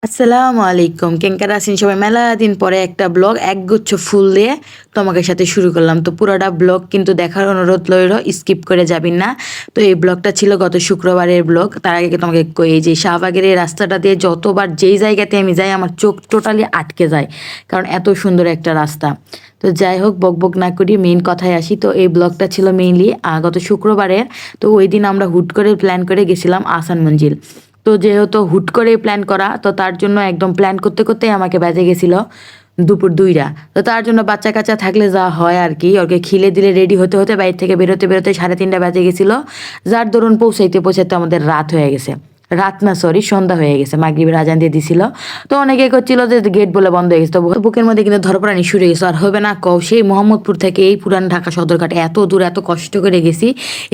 আসসালামু আলাইকুম, কেঙ্কার আছেন সবাই? মেলা দিন পরে একটা ব্লগ একগুচ্ছ ফুল দিয়ে তোমাকে সাথে শুরু করলাম। তো পুরোটা ব্লগ কিন্তু দেখার অনুরোধ রইল, স্কিপ করে যাবেন না। তো এই ব্লগটা ছিল গত শুক্রবারের ব্লগ। তার আগে তোমাকে কই, এই যে শাহবাগের এই রাস্তাটা দিয়ে যতবার যেই জায়গাতে আমি যাই আমার চোখ টোটালি আটকে যায়, কারণ এত সুন্দর একটা রাস্তা। তো যাই হোক, বক বক না করি, মেইন কথায় আসি। তো এই ব্লগটা ছিল মেইনলি গত শুক্রবারের। তো ওই দিন আমরা হুট করে প্ল্যান করে গেছিলাম আহসান মঞ্জিল। তো যেহেতু হুট করে প্ল্যান করা, তো তার জন্য একদম প্ল্যান করতে করতেই আমাকে বেজে গেছিল দুপুর 2টা। তো তার জন্য বাচ্চা কাচ্চা থাকলে যা হয় আর কি, ওকে খিলে দিলে রেডি হতে হতে বাইরে থেকে বেরোতে বেরোতে 3:30 বেজে গেছিলো। যার দরুন পৌঁছাইতে পৌঁছাইতে আমাদের রাত হয়ে গেছে। রাত না, সরি, সন্ধ্যা হয়ে গেছে, মাগরিবের আজান দিয়ে দিছিল। তো অনেকে করছিল যে গেট বলে বন্ধ হয়ে গেছে। তো বুকের মধ্যে কিন্তু ধরপড়ানি শুরু হয়ে গেছে। আর হবে না কও, সেই মোহাম্মদপুর থেকে এই পুরান ঢাকা সদরঘাট এত দূর এত কষ্ট করে গেছি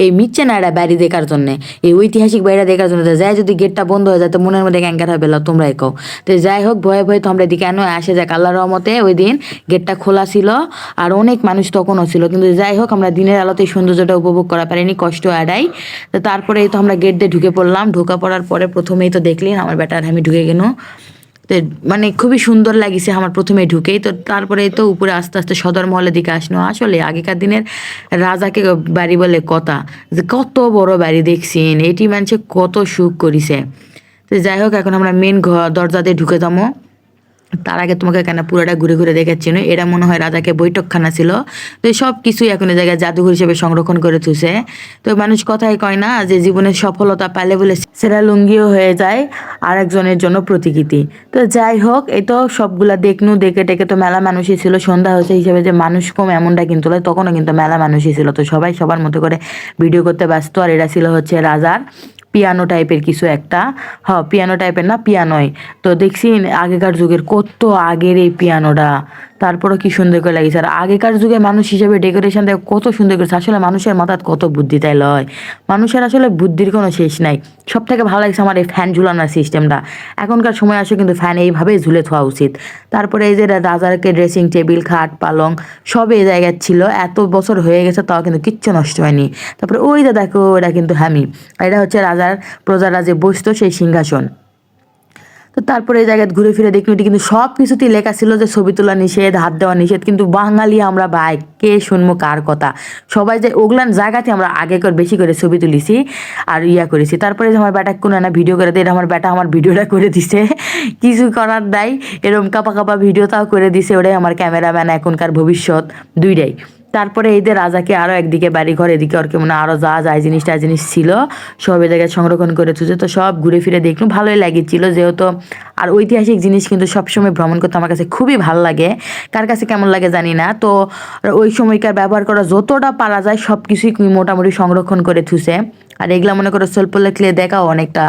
এই মিচ্ছে নাড়া বাড়ি দেখার জন্য, এই ঐতিহাসিক বাড়িটা দেখার জন্য। যাই যদি গেটটা বন্ধ হয়ে যায় তো মনের মধ্যে ক্যাঙ্কার হবে, তোমরাই কও। তো যাই হোক, ভয়ে ভয়ে তো আমরা এদিকে কেন আসে যাক, আল্লাহর রহমতে ওই দিন গেটটা খোলা ছিল। আর অনেক মানুষ তখনও ছিল, কিন্তু যাই হোক আমরা দিনের আলোতে সৌন্দর্যটা উপভোগ করা পারিনি, কষ্ট এড়াই। তো তারপরে তো আমরা গেট দিয়ে ঢুকে পড়লাম। ঢোকা পড়ার পরে প্রথমেই তো দেখলেন আমার বেটা আর আমি ঢুকে গেল। তো মানে খুবই সুন্দর লাগিছে আমার প্রথমে ঢুকেই। তো তারপরে তো উপরে আস্তে আস্তে সদর মহলের দিকে আসলো। আসলে আগেকার দিনের রাজাকে বাড়ি বলে কথা, যে কত বড় বাড়ি দেখছেন, এটি মানুষে কত সুখ করিছে। তো যাই হোক, এখন আমরা মেন দরজা দিয়ে ঢুকে যাবো। তার আগে তোমাকে কেন পুরোটা ঘুরে ঘুরে দেখাচ্ছি না, এটা মনে হয় রাজাকে বৈঠকখানা ছিল। তো সব কিছুই এখন এই জায়গায় জাদুঘর হিসেবে সংরক্ষণ করে তুলছে। তো মানুষ কথাই কয় না যে জীবনের সফলতা পাইলে বলে সেরা লুঙ্গিও হয়ে যায় আর একজনের জন্য প্রতিকৃতি। তো যাই হোক, এই তো সবগুলা দেখনু, দেখে টেকে তো মেলা মানুষই ছিল। সন্ধ্যা হয়েছে হিসেবে যে মানুষ কম এমনটা কিন্তু নয়, তখনও কিন্তু মেলা মানুষই ছিল। তো সবাই সবার মতো করে ভিডিও করতে ব্যস্ত। আর এটা ছিল হচ্ছে রাজার পিয়ানো টাইপের কিছু একটা। পিয়ানো টাইপের না, পিয়ানোই। তো দেখছি আগেকার যুগের কত আগের এই পিয়ানোটা, তারপরে কি সুন্দর করে লাগিয়েছে। আর আগেকার যুগে মানুষ হিসেবে ডেকোরেশন দেয় কত সুন্দর করেছে। আসলে মানুষের মাথায় কত বুদ্ধি, তাই লয়? মানুষের আসলে বুদ্ধির কোনো শেষ নাই। সব থেকে ভালো লাগছে আমার এই ফ্যান ঝুলানোর সিস্টেমটা। এখনকার সময় আসে কিন্তু ফ্যান এইভাবেই ঝুলে থাকা উচিত। তারপরে এই যে রাজারকে ড্রেসিং টেবিল, খাট, পালং সব এই জায়গায় ছিল। এত বছর হয়ে গেছে তাও কিন্তু কিচ্ছু নষ্ট হয়নি। তারপরে ওই যে দেখো, এটা কিন্তু হ্যামি, এটা হচ্ছে রাজার প্রজারা যে বসতো সেই সিংহাসন। তো তারপরে এই জায়গায় ঘুরে ফিরে দেখি কিন্তু সব কিছুতেই লেখা ছিল যে ছবি তোলা নিষেধ, হাত দেওয়া নিষেধ। কিন্তু বাঙালি আমরা ভাই, কে শুনবো কার কথা? সবাই যে ওগুলান জায়গাতে আমরা আগে করে বেশি করে ছবি তুলিছি আর ইয়া করেছি। তারপরে যে আমার বেটা কোনো না ভিডিও করে দেয়, আমার বেটা আমার ভিডিওটা করে দিছে। কিছু করার নাই, এরকম কাপা কাপা ভিডিওটাও করে দিছে। ওটাই আমার ক্যামেরাম্যান, এখনকার ভবিষ্যৎ দুইটাই। তারপরে এই যে রাজাকে আরো একদিকে বাড়ি ঘর, এদিকে আর কেমন আরো যা যায় জিনিস ছিল সব এই জায়গায় সংরক্ষণ করে তুলছে। তো সব ঘুরে ফিরে দেখলাম, ভালোই লাগছিল যেহেতু। আর ঐতিহাসিক জিনিস কিন্তু সবসময় ভ্রমণ করতে আমার কাছে খুবই ভালো লাগে, কার কাছে কেমন লাগে জানি না। তো ওই সময়কার ব্যবহার করা যতটা পারা যায় সব কিছুই মোটামুটি সংরক্ষণ করে থুছে। আর এগুলা মনে করো স্বল্প লেখলে দেখাও অনেকটা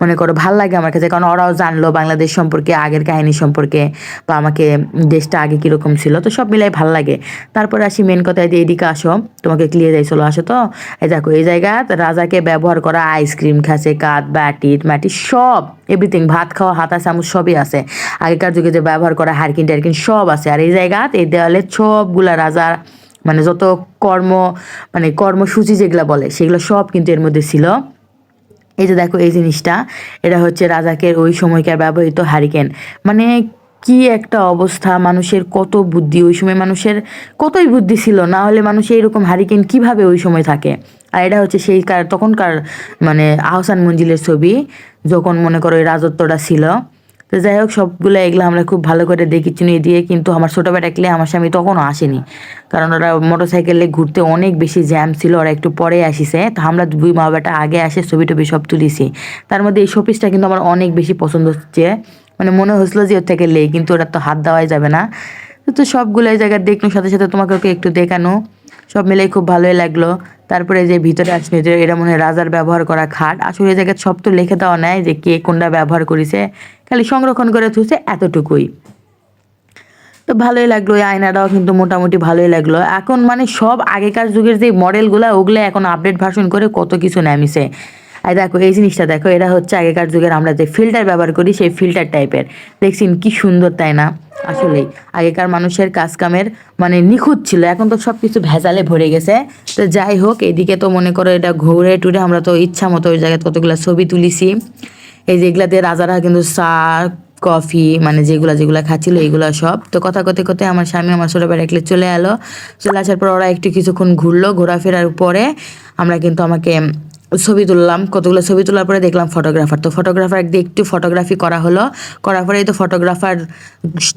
মনে করো ভাল লাগে আমার কাছে, কারণ ওরাও জানলো বাংলাদেশ সম্পর্কে, আগের কাহিনী সম্পর্কে, বা আমাকে দেশটা আগে কিরকম ছিল। তো সব মিলাই ভাল লাগে। তারপরে আসি মেন কথায়, দিয়ে এদিকে আসো, তোমাকে ক্লিয়ার যাই, চলো আসো। তো এই দেখো, এই জায়গা রাজাকে ব্যবহার করা আইসক্রিম খাসে, কাঠ, মাটি সব এভরিথিং, ভাত খাওয়া হাতা চামচ সবই আছে। আগেকার যুগে যে ব্যবহার করা হারকিন টারকিন সব আছে। আর এই জায়গা এই দেওয়ালে সবগুলা রাজার মানে যত কর্ম মানে কর্মসূচি যেগুলা বলে সেগুলো সব কিন্তু এর মধ্যে ছিল। এই যে দেখো এই জিনিসটা, এটা হচ্ছে রাজাকে ওই সময়কার ব্যবহৃত হারিকেন। মানে কি একটা অবস্থা, মানুষের কত বুদ্ধি ওই সময়, মানুষের কতই বুদ্ধি ছিল, না হলে মানুষ এইরকম হারিকেন কিভাবে ওই সময় থাকে। আর এটা হচ্ছে সেই তখনকার মানে আহসান মঞ্জিলের ছবি, যখন মনে করো এই রাজত্বটা ছিল। তো যাই হোক, সবগুলো এগুলো আমরা খুব ভালো করে দেখি চিনিয়ে দিয়ে। কিন্তু আমার ছোটো বেটাকে আমার স্বামী তখনও আসেনি, কারণ ওরা মোটরসাইকেলে ঘুরতে অনেক বেশি জ্যাম ছিল, ওরা একটু পরে আসিছে। তো আমরা দুই মা বেটা আগে আসে ছবি টবি সব তুলিছি। তার মধ্যে এই শোপিসটা কিন্তু আমার অনেক বেশি পছন্দ হচ্ছে, মানে মনে হচ্ছিল যে ওর থেকে লেই, কিন্তু ওটা তো হাত দেওয়াই যাবে না। তো সবগুলো এই জায়গায় দেখলো, সাথে সাথে তোমাকে ওকে একটু দেখানো, সব মিলেই খুব ভালোই লাগলো। তারপরে যে ভিতরে আসলে যে এটা মনে হয় রাজার ব্যবহার করা খাট। আসলে এই জায়গায় সব তো লিখে দেওয়া নাই যে কে কোনটা ব্যবহার করেছে, খালি সংরক্ষণ করে থুছে এতটুকুই। তো ভালোই লাগলো, এই আয়নাটাও কিন্তু মোটামুটি ভালোই লাগলো। এখন মানে সব আগেকার যুগের যে মডেলগুলো ওগুলো এখন আপডেট ভার্সন করে কত কিছু নামিছে। আর দেখো এই জিনিসটা দেখো, এটা হচ্ছে আগেকার যুগের আমরা যে ফিল্টার ব্যবহার করি সেই ফিল্টার টাইপের, দেখছেন কি সুন্দর তাই না? আসলেই আগেকার মানুষের কাজ কামের মানে নিখুঁত ছিল, এখন তো সব কিছু ভেজালে ভরে গেছে। তো যাই হোক, এদিকে তো মনে করো এটা ঘুরে টুরে আমরা তো ইচ্ছা মতো ওই জায়গায় কতগুলো ছবি তুলিছি। এই যে এগুলা দিয়ে রাজারা কিন্তু চা কফি মানে যেগুলা যেগুলা খাচ্ছিল এগুলা সব। তো কথা করতে করতে আমার স্বামী আমার ছোটো ভাই একলে চলে এলো। চলে আসার পর ওরা একটু কিছুক্ষণ ঘুরলো, ঘোরাফেরার পরে আমরা কিন্তু আমাকে ছবি তুললাম, কতগুলো ছবি তোলার পরে দেখলাম ফটোগ্রাফার, তো ফটোগ্রাফার দিয়ে একটু ফটোগ্রাফি করা হলো। করার পরেই তো ফটোগ্রাফার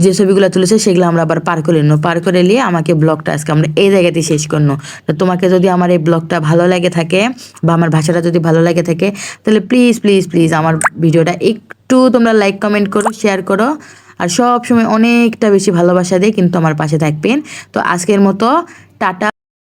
যে ছবিগুলো তুলেছে সেগুলো আমরা আবার পার করে নিও, পার করে নিয়ে আমাকে ব্লগটা আজকে আমরা এই জায়গাতেই শেষ করনো। তো তোমাকে যদি আমার এই ব্লগটা ভালো লাগে থাকে বা আমার ভাষাটা যদি ভালো লাগে থাকে তাহলে প্লিজ প্লিজ প্লিজ আমার ভিডিওটা একটু তোমরা লাইক কমেন্ট করো, শেয়ার করো, আর সব সময় অনেকটা বেশি ভালোবাসা দিয়ে কিন্তু আমার পাশে থাকবেন। তো আজকের মতো টাটা।